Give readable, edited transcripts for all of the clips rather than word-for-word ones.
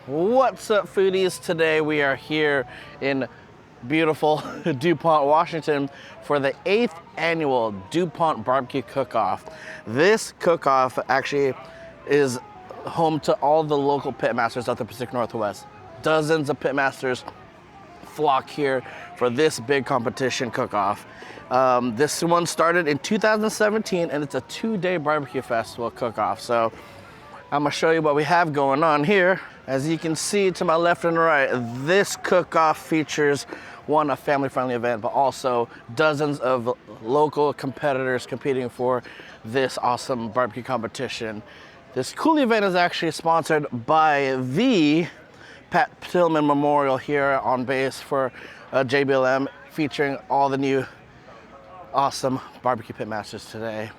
What's up, foodies? Today we are here in beautiful Dupont, Washington for the 8th annual Dupont BBQ Cookoff. This cook-off actually is home to all the local pitmasters out the Pacific Northwest. Dozens of pitmasters flock here for this big competition cook-off. This one started in 2017 and it's a 2-day barbecue festival cook-off. So I'm gonna show you what we have going on here. As you can see to my left and right, this cook-off features a family-friendly event, but also dozens of local competitors competing for this awesome barbecue competition. This cool event is actually sponsored by the Pat Tillman Memorial here on base for JBLM, featuring all the new awesome barbecue pitmasters today.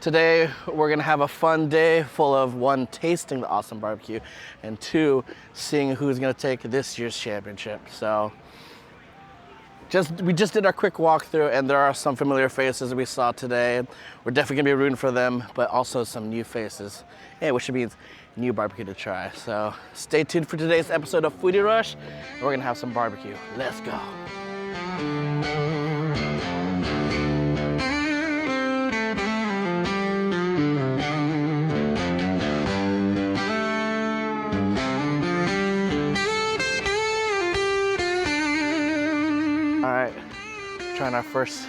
Today, we're gonna have a fun day full of 1, tasting the awesome barbecue, and 2, seeing who's gonna take this year's championship. So, we just did our quick walkthrough, and there are some familiar faces we saw today. We're definitely gonna be rooting for them, but also some new faces, which should be new barbecue to try. So, stay tuned for today's episode of Foodie Rush. We're gonna have some barbecue. Let's go. Trying our first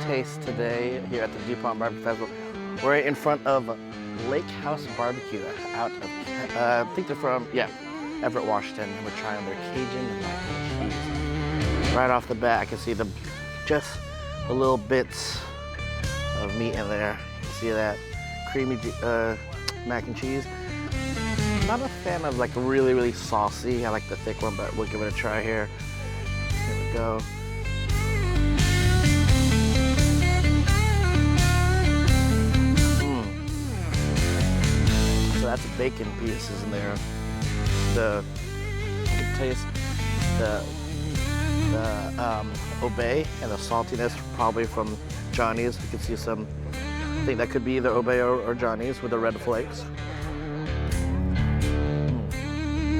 taste today here at the Dupont BBQ Festival. We're in front of Lake House Barbecue out of, I think they're from, Everett, Washington. We're trying their Cajun and mac and cheese. Right off the bat, I can see just the little bits of meat in there. You see that creamy mac and cheese. Not a fan of like really, really saucy. I like the thick one, but we'll give it a try here. Here we go. That's bacon pieces in there. You can taste the Obey and the saltiness probably from Johnny's. You can see some, I think that could be either Obey or Johnny's with the red flakes.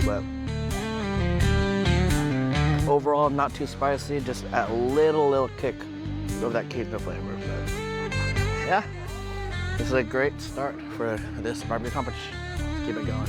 But overall, not too spicy, just a little kick of that Cajun flavor. But yeah. This is a great start for this barbecue competition. Let's keep it going.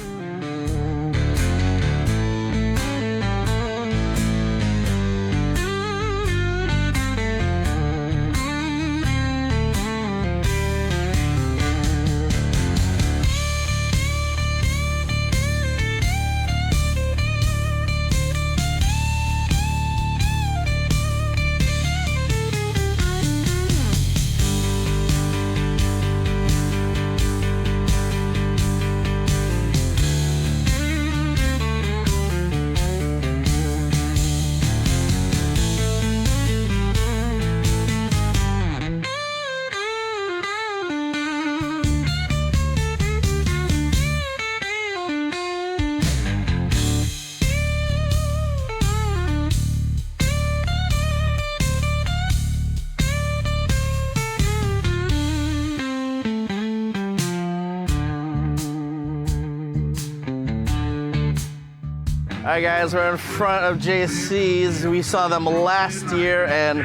All right, guys, we're in front of JC's. We saw them last year, and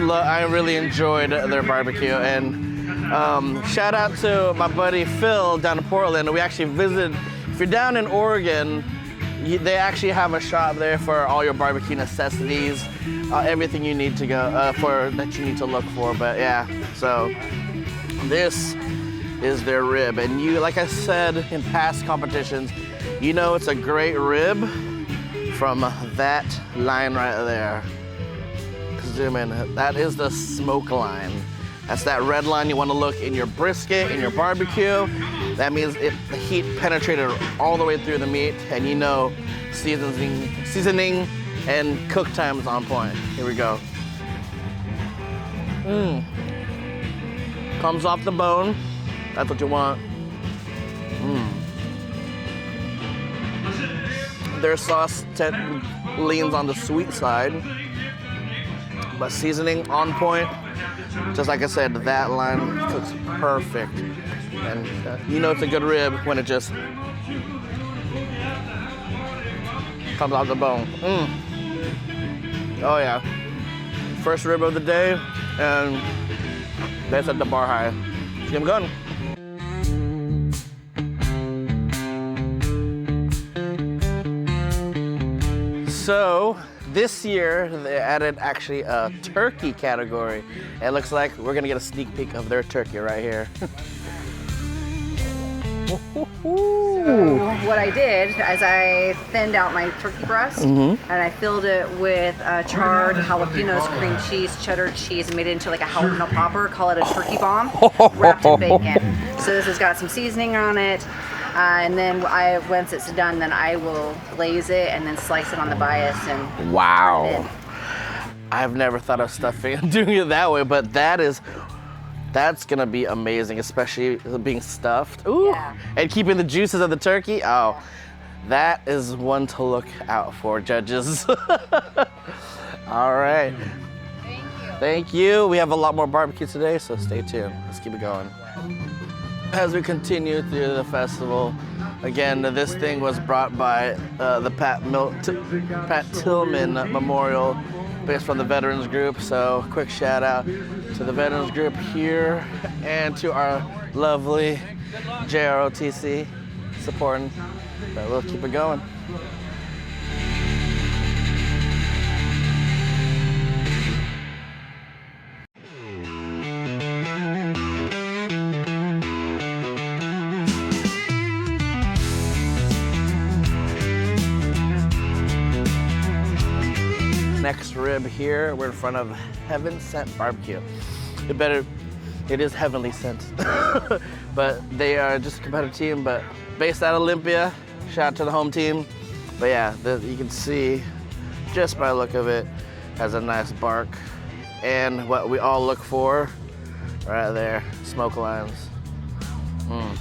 I really enjoyed their barbecue. And shout out to my buddy Phil down in Portland. We actually visited. If you're down in Oregon, they actually have a shop there for all your barbecue necessities, everything you need to go that you need to look for. But yeah, so this is their rib, and like I said in past competitions, you know it's a great rib from that line right there. Zoom in. That is the smoke line. That's that red line you want to look in your brisket, in your barbecue. That means the heat penetrated all the way through the meat, and you know seasoning and cook time is on point. Here we go. Comes off the bone. That's what you want. Their sauce leans on the sweet side, but seasoning on point. Just like I said, that line cooks perfect. And you know it's a good rib when it just comes off the bone. Oh yeah. First rib of the day, and they set the bar high. Let's get them going. So this year they added actually a turkey category. It looks like we're gonna get a sneak peek of their turkey right here. So what I did is I thinned out my turkey breast and I filled it with charred jalapenos, cream cheese, cheddar cheese, and made it into like a jalapeno popper. Call it a turkey bomb, wrapped in bacon. So this has got some seasoning on it. And then once it's done, then I will glaze it and then slice it on the bias and wow. turn it in. I've never thought of stuffing and doing it that way, but that's gonna be amazing, especially being stuffed. Ooh, Yeah. and keeping the juices of the turkey. Oh, that is one to look out for, judges. All right. Thank you. Thank you. We have a lot more barbecue today, so stay tuned. Let's keep it going. As we continue through the festival, again, this thing was brought by the Pat Tillman Memorial, based from the Veterans Group. So quick shout out to the Veterans Group here and to our lovely JROTC supporting. But we'll keep it going. Next rib here, we're in front of Heaven Sent Barbecue. It is heavenly sent. But they are just a competitive team, but based out of Olympia. Shout out to the home team. But yeah, you can see just by the look of it, has a nice bark. And what we all look for, right there, smoke lines. We'll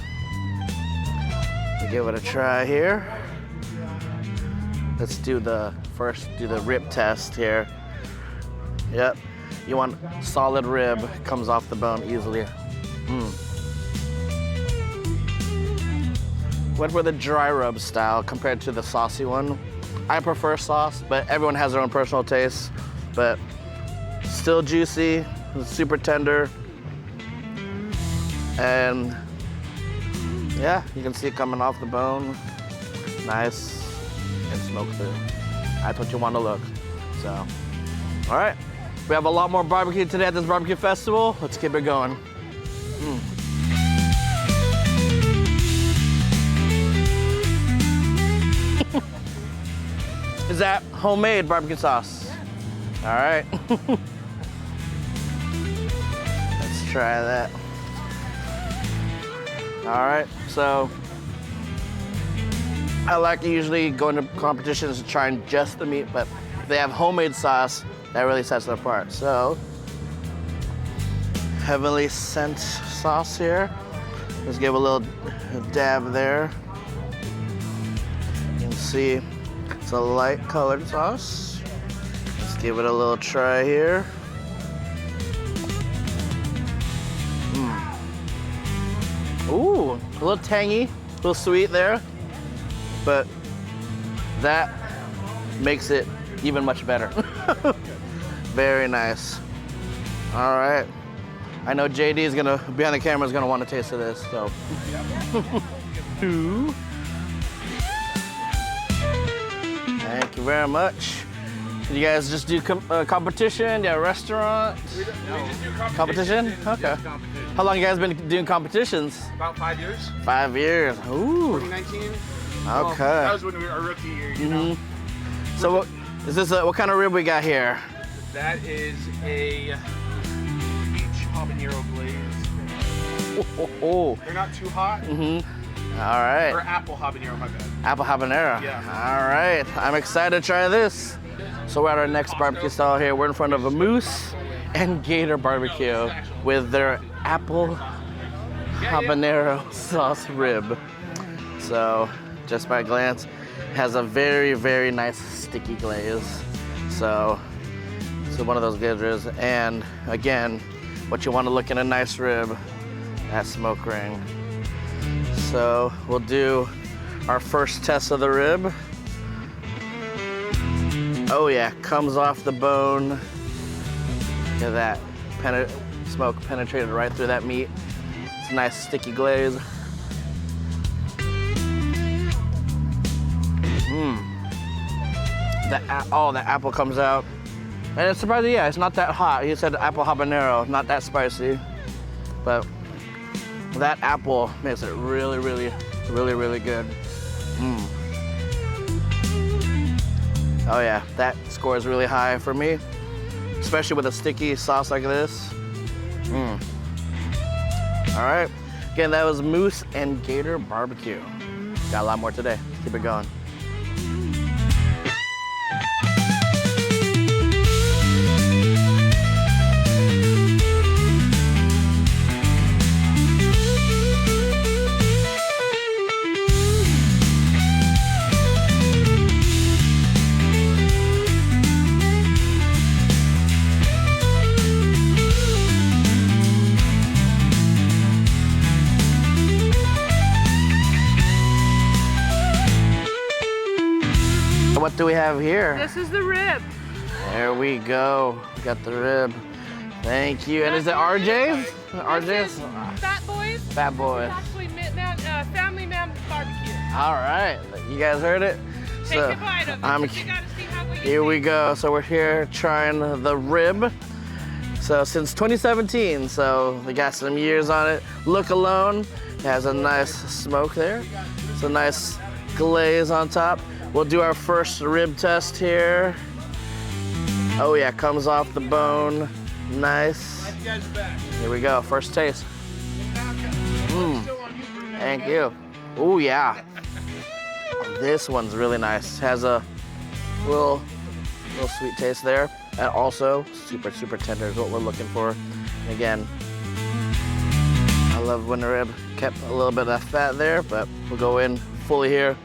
give it a try here. Let's do the rib test here. Yep, you want solid rib, comes off the bone easily. Went for the dry rub style compared to the saucy one. I prefer sauce, but everyone has their own personal taste. But still juicy, super tender. And yeah, you can see it coming off the bone. Nice. And smoke through. That's what you want to look. So, all right. We have a lot more barbecue today at this barbecue festival. Let's keep it going. Is that homemade barbecue sauce? All right. Let's try that. All right, so I like to usually go into competitions trying just the meat, but if they have homemade sauce, that really sets it apart. So, Heavenly Sent sauce here. Let's give a little dab there. You can see it's a light colored sauce. Let's give it a little try here. Ooh, a little tangy, a little sweet there. But that makes it even much better. Very nice. All right. I know JD is gonna, behind the camera, is gonna want a taste of this, so. Thank you very much. Did you guys just do competition? Yeah, restaurant? We just do Competition? Okay. How long you guys been doing competitions? About 5 years. 5 years. Ooh. 2019. Okay. That was when we were our rookie year, you know. So what is this? What kind of rib we got here? That is a peach habanero glaze. Oh. They're not too hot. All right. Or apple habanero, my bad. Apple habanero. Yeah. All right. I'm excited to try this. So we're at our next barbecue stall here. We're in front of a Moose and Gator barbecue with their apple habanero sauce rib. So just by glance, it has a very, very nice sticky glaze. So it's one of those gizzards. And again, what you want to look in a nice rib, that smoke ring. So we'll do our first test of the rib. Oh yeah, comes off the bone. Look at that. Smoke penetrated right through that meat. It's a nice sticky glaze. The apple comes out. And it's surprising, yeah, it's not that hot. He said apple habanero, not that spicy. But that apple makes it really, really, really, really good. Oh yeah, that scores really high for me, especially with a sticky sauce like this. All right, again, that was moose and gator barbecue. Got a lot more today. Keep it going. What do we have here? This is the rib. There we go. We got the rib. Thank you. And is it RJ's? RJ's? Fat Boys. Fat Boys. It's actually Family Man Barbecue. All right. You guys heard it? Take a bite of it. You gotta see how we Here we go. So we're here trying the rib. So since 2017, so we got some years on it. Look alone, it has a nice smoke there. It's a nice glaze on top. We'll do our first rib test here. Oh yeah, comes off the bone. Nice. Glad you guys are back. Here we go, first taste. Thank you. Oh yeah. This one's really nice. Has a little sweet taste there. And also super, super tender is what we're looking for. And again, I love when the rib kept a little bit of fat there, but we'll go in fully here.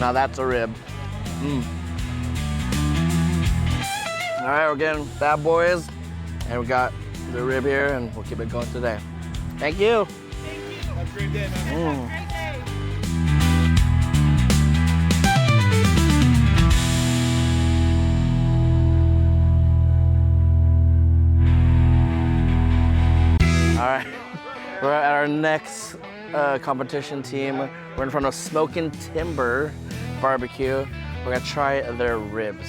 Now that's a rib. All right, we're getting Fat Boys, and we got the rib here, and we'll keep it going today. Thank you. Thank you. Have a great day, man. Great day. All right, we're at our next competition team. We're in front of Smokin' Timber Barbecue. We're gonna try their ribs.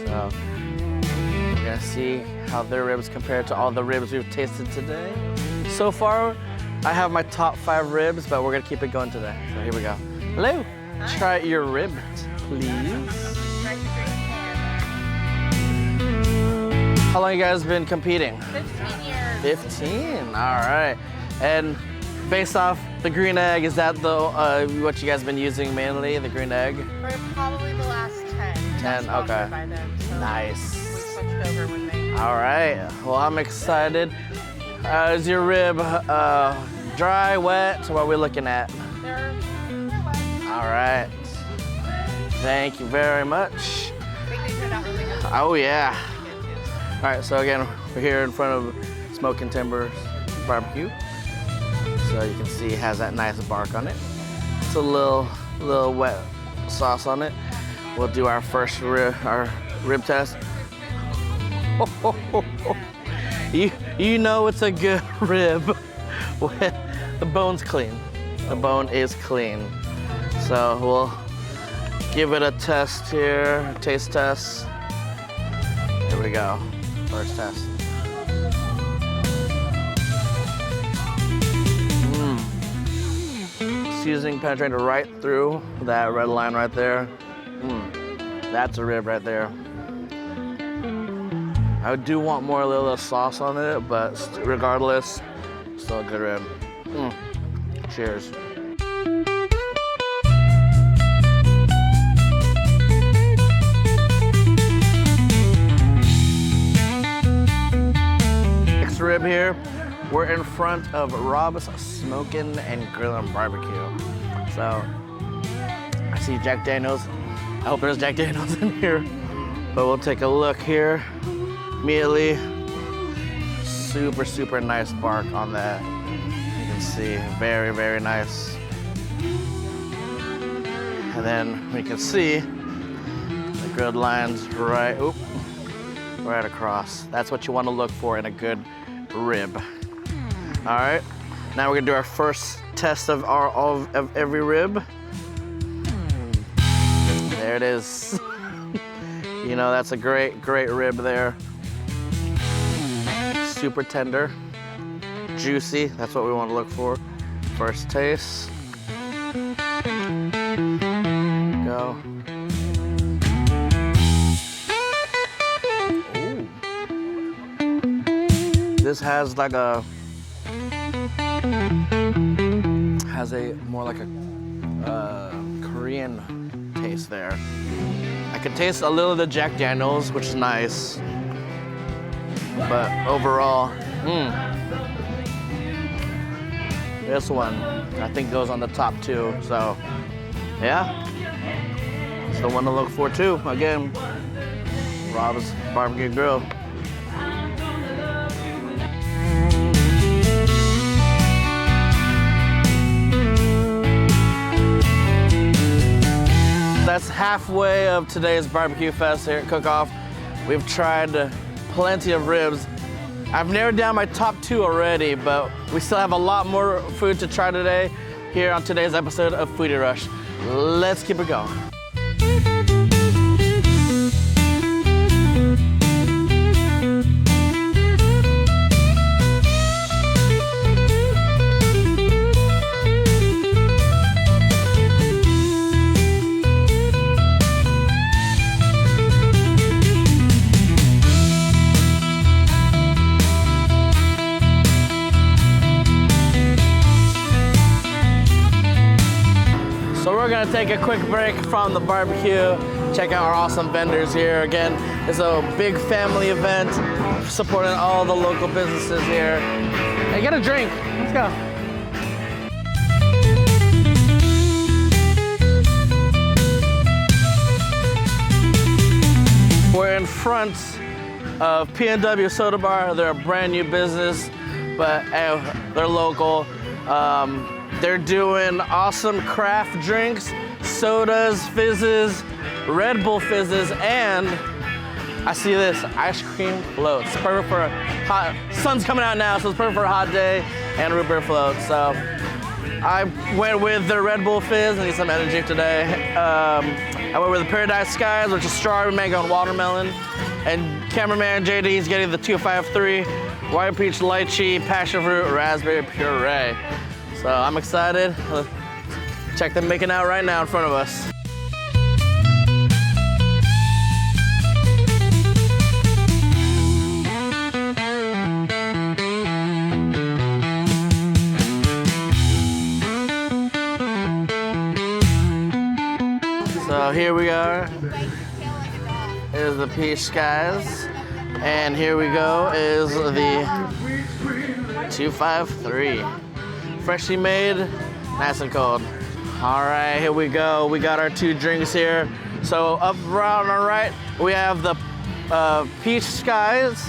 So we're gonna see how their ribs compare to all the ribs we've tasted today. So far, I have my top 5 ribs, but we're gonna keep it going today. So here we go. Hello, try your ribs, please. How long you guys been competing? 15 years. 15, all right. And based off the green egg, is that the what you guys been using mainly, the green egg? For probably the last 10. 10, okay. By then, so Nice. we switched over when they. All right, well, I'm excited. Is your rib dry, wet? So what are we looking at? They're All right. Thank you very much. I think they turned out really good. Oh, yeah. All right, so again, we're here in front of Smokin' Timber Barbecue. So you can see it has that nice bark on it. It's a little wet sauce on it. We'll do our first rib test. You know it's a good rib when the bone's clean. The bone is clean. So we'll give it a test here, taste test. Here we go, first test. Seasoning penetrated right through that red line right there. That's a rib right there. I do want more little sauce on it, but regardless, still a good rib. Cheers. Next rib here. We're in front of Rob's Smokin' and Grillin' Barbecue. So, I see Jack Daniels. I hope there's Jack Daniels in here. But we'll take a look here. Immediately, super, super nice bark on that. You can see, very, very nice. And then we can see the good lines right across. That's what you want to look for in a good rib. All right, now we're gonna do our first test of every rib. There it is. You know, that's a great rib there. Super tender, juicy. That's what we want to look for. First taste. Go. Ooh. This has like more like a Korean taste there. I can taste a little of the Jack Daniels, which is nice. But overall, this one I think goes on the top two. So yeah, it's the one to look for too. Again, Rob's Barbecue Grill. That's halfway of today's barbecue fest here at Cookoff. We've tried plenty of ribs. I've narrowed down my top two already, but we still have a lot more food to try today here on today's episode of Foodie Rush. Let's keep it going. We're gonna take a quick break from the barbecue, check out our awesome vendors here. Again, it's a big family event, supporting all the local businesses here. Hey, get a drink, let's go. We're in front of P&W Soda Bar. They're a brand new business, but they're local. They're doing awesome craft drinks, sodas, fizzes, Red Bull fizzes, and I see this ice cream floats. Perfect for a hot, sun's coming out now, so it's perfect for a hot day, and root beer floats. So I went with the Red Bull fizz. I need some energy today. I went with the Paradise Skies, which is strawberry, mango, and watermelon. And cameraman JD is getting the 253 white peach lychee passion fruit raspberry puree. So I'm excited. Check them making out right now in front of us. So here we are. Is the peach skies. And here we go is the 253. Freshly made, nice and cold. All right, here we go. We got our two drinks here. So up around on the right, we have the Peach Skies,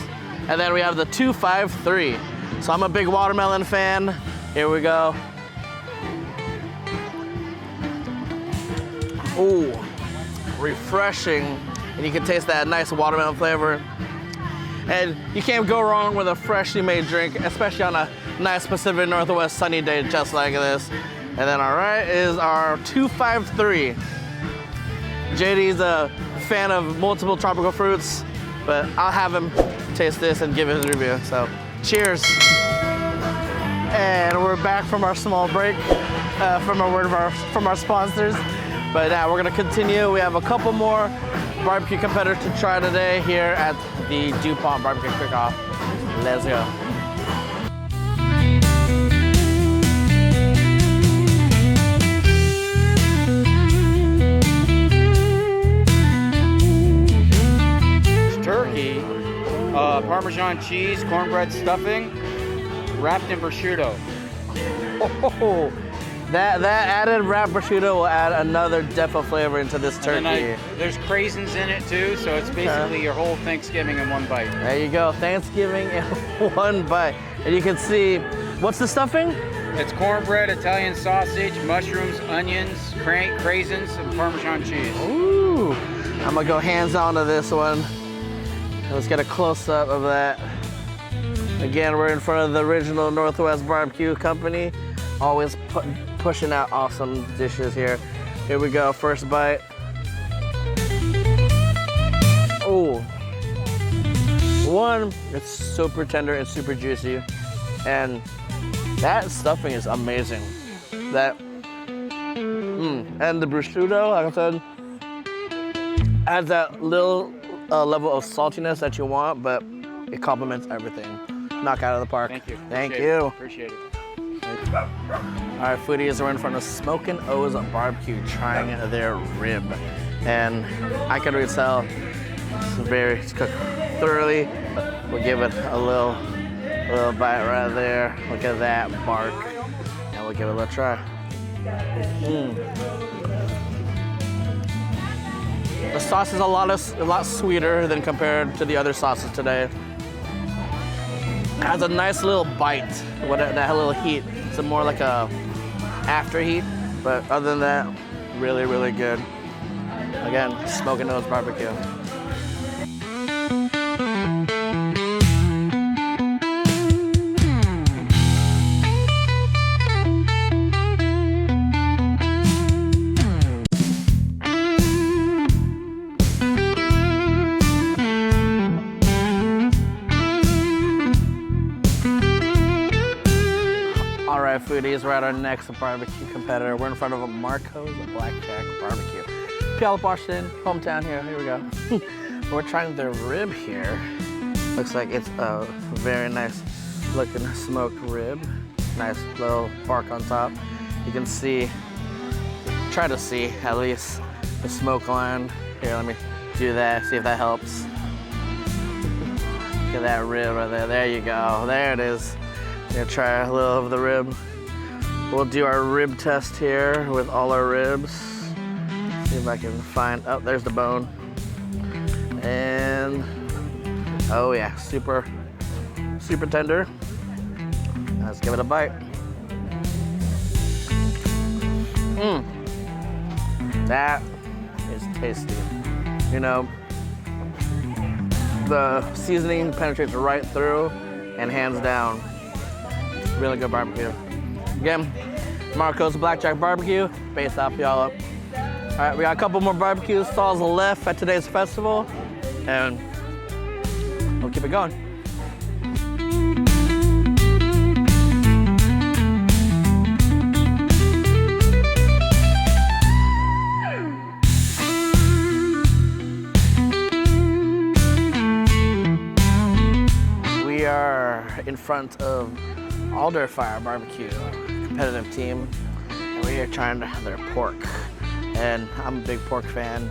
and then we have the 253. So I'm a big watermelon fan. Here we go. Ooh, refreshing. And you can taste that nice watermelon flavor. And you can't go wrong with a freshly made drink, especially on a nice Pacific Northwest sunny day just like this. And then all right is our 253. JD's a fan of multiple tropical fruits, but I'll have him taste this and give his review. So cheers. And we're back from our small break, from our sponsors. But now we're gonna continue. We have a couple more barbecue competitors to try today here at the Dupont BBQ Cookoff. Let's go. Turkey, Parmesan cheese, cornbread stuffing, wrapped in prosciutto. Oh, that added wrapped prosciutto will add another depth of flavor into this turkey. There's craisins in it too, so it's basically your whole Thanksgiving in one bite. There you go, Thanksgiving in one bite. And you can see, what's the stuffing? It's cornbread, Italian sausage, mushrooms, onions, craisins, and Parmesan cheese. Ooh, I'm gonna go hands on to this one. Let's get a close up of that. Again, we're in front of the original Northwest Barbecue Company. Always pushing out awesome dishes here. Here we go, first bite. Oh, one, it's super tender and super juicy. And that stuffing is amazing. That, and the prosciutto, like I said, adds that little level of saltiness that you want, but it complements everything. Knock out of the park. Thank you. Thank you. Appreciate it. All right, foodies, we're in front of Smokin' O's Barbecue, trying their rib. And I can really tell it's cooked thoroughly. We'll give it a little bite right there. Look at that bark. And we'll give it a little try. The sauce is a lot sweeter than compared to the other sauces today. It has a nice little bite, that little heat. It's more like a after heat, but other than that, really, really good. Again, Smokin' O's Barbecue. Foodies, we're at our next barbecue competitor. We're in front of a Marco's Blackjack Barbecue. Puyallup, Washington, hometown here. Here we go. We're trying their rib here. Looks like it's a very nice looking smoked rib. Nice little bark on top. You can see, try to see at least the smoke line. Here, let me do that, see if that helps. Look at that rib right there. There you go. There it is. Gonna try a little of the rib. We'll do our rib test here with all our ribs. See if I can find, oh, there's the bone. And, oh yeah, super tender. Let's give it a bite. That is tasty. You know, the seasoning penetrates right through, and hands down, really good barbecue. Again, Marco's Blackjack Barbecue, based out of Puyallup. All right, we got a couple more barbecue stalls left at today's festival, and we'll keep it going. We are in front of Alder Fire Barbecue, competitive team, and we are trying to have their pork. And I'm a big pork fan,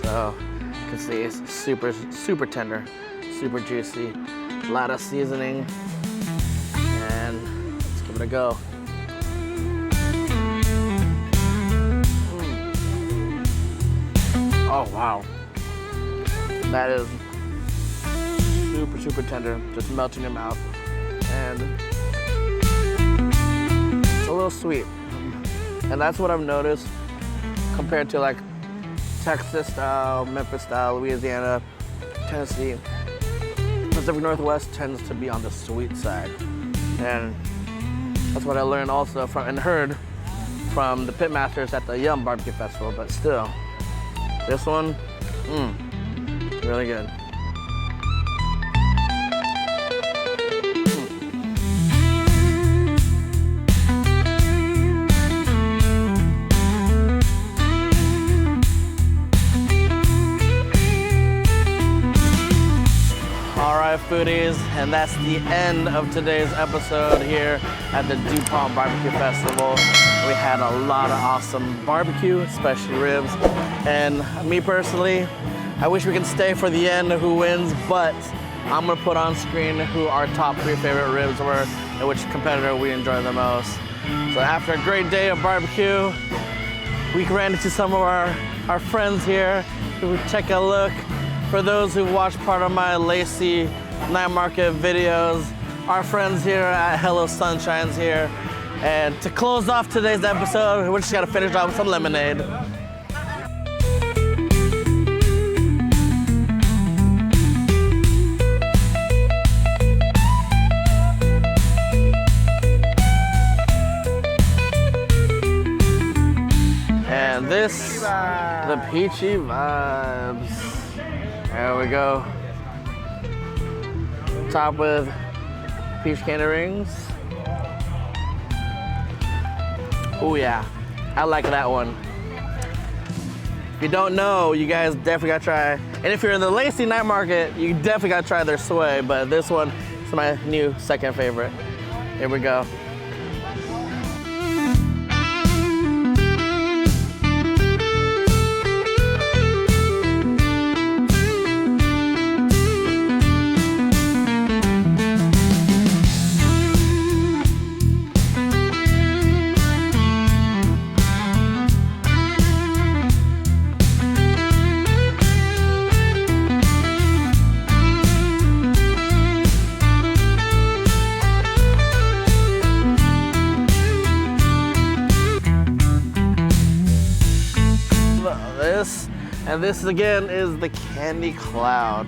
so you can see it's super tender, super juicy, a lot of seasoning, and let's give it a go. Oh wow, that is super tender, just melts in your mouth, and it's a little sweet. And that's what I've noticed compared to like Texas style, Memphis style, Louisiana, Tennessee. Pacific Northwest tends to be on the sweet side. And that's what I learned also from and heard from the pitmasters at the Yum Barbecue Festival, but still, this one, really good. Foodies, and that's the end of today's episode here at the Dupont BBQ Festival. We had a lot of awesome barbecue, especially ribs, and me personally, I wish we could stay for the end who wins, but I'm gonna put on screen who our top 3 favorite ribs were and which competitor we enjoyed the most. So after a great day of barbecue, we ran into some of our friends here who take a look. For those who watched part of my Lacey Night Market videos, our friends here at Hello Sunshine's here, And to close off today's episode, we're just gonna finish off with some lemonade. And this, the peachy vibes. There we go. Top with peach candy rings. Oh yeah, I like that one. If you don't know, you guys definitely gotta try. And if you're in the Lacey Night Market, you definitely gotta try their sway, but this one is my new second favorite. Here we go. And this again is the candy cloud.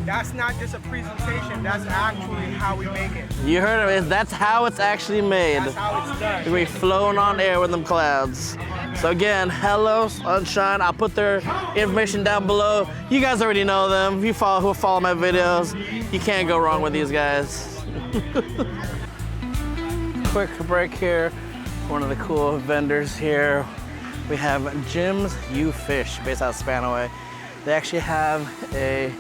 That's not just a presentation, that's actually how we make it. You heard it, that's how it's actually made. That's how it's done. We're flown on air with them clouds. So again, hello Sunshine. I'll put their information down below. You guys already know them. If you follow my videos, you can't go wrong with these guys. Quick break here. One of the cool vendors here. We have Jim's You Fish, based out of Spanaway. They actually have a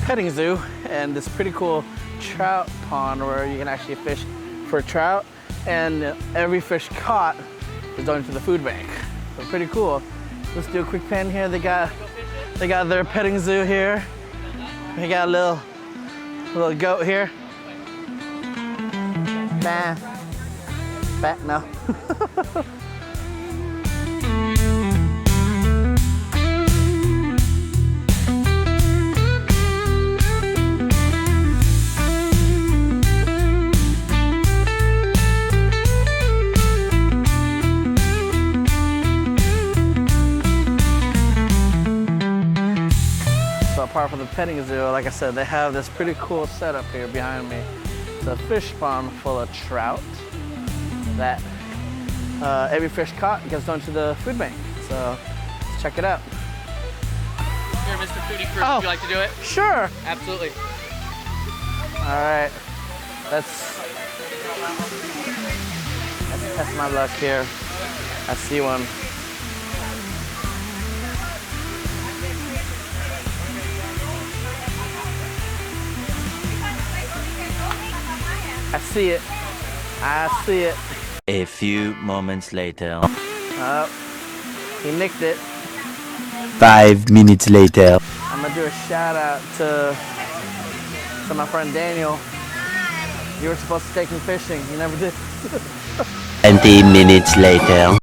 petting zoo and this pretty cool trout pond where you can actually fish for trout, and every fish caught is donated to the food bank. So pretty cool. Let's do a quick pan here. They got their petting zoo here. We got a little goat here. Nah, fat no. Apart from the petting zoo, like I said, they have this pretty cool setup here behind me. It's a fish pond full of trout that every fish caught gets donated to the food bank. So let's check it out. Here, Mr. Foodie Crew, Oh. would you like to do it? Sure. Absolutely. All right. Let's test my luck here. I see one. I see it. I see it. A few moments later. Oh, he nicked it. 5 minutes later. I'm gonna do a shout out to my friend Daniel. You were supposed to take me fishing. You never did. 20 minutes later.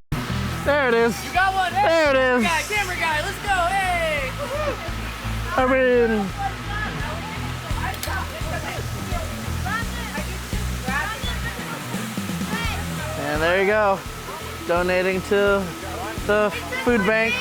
There it is. You got one. Hey, There it is. camera guy, let's go. Hey. I mean, and there you go. Donating to the food bank.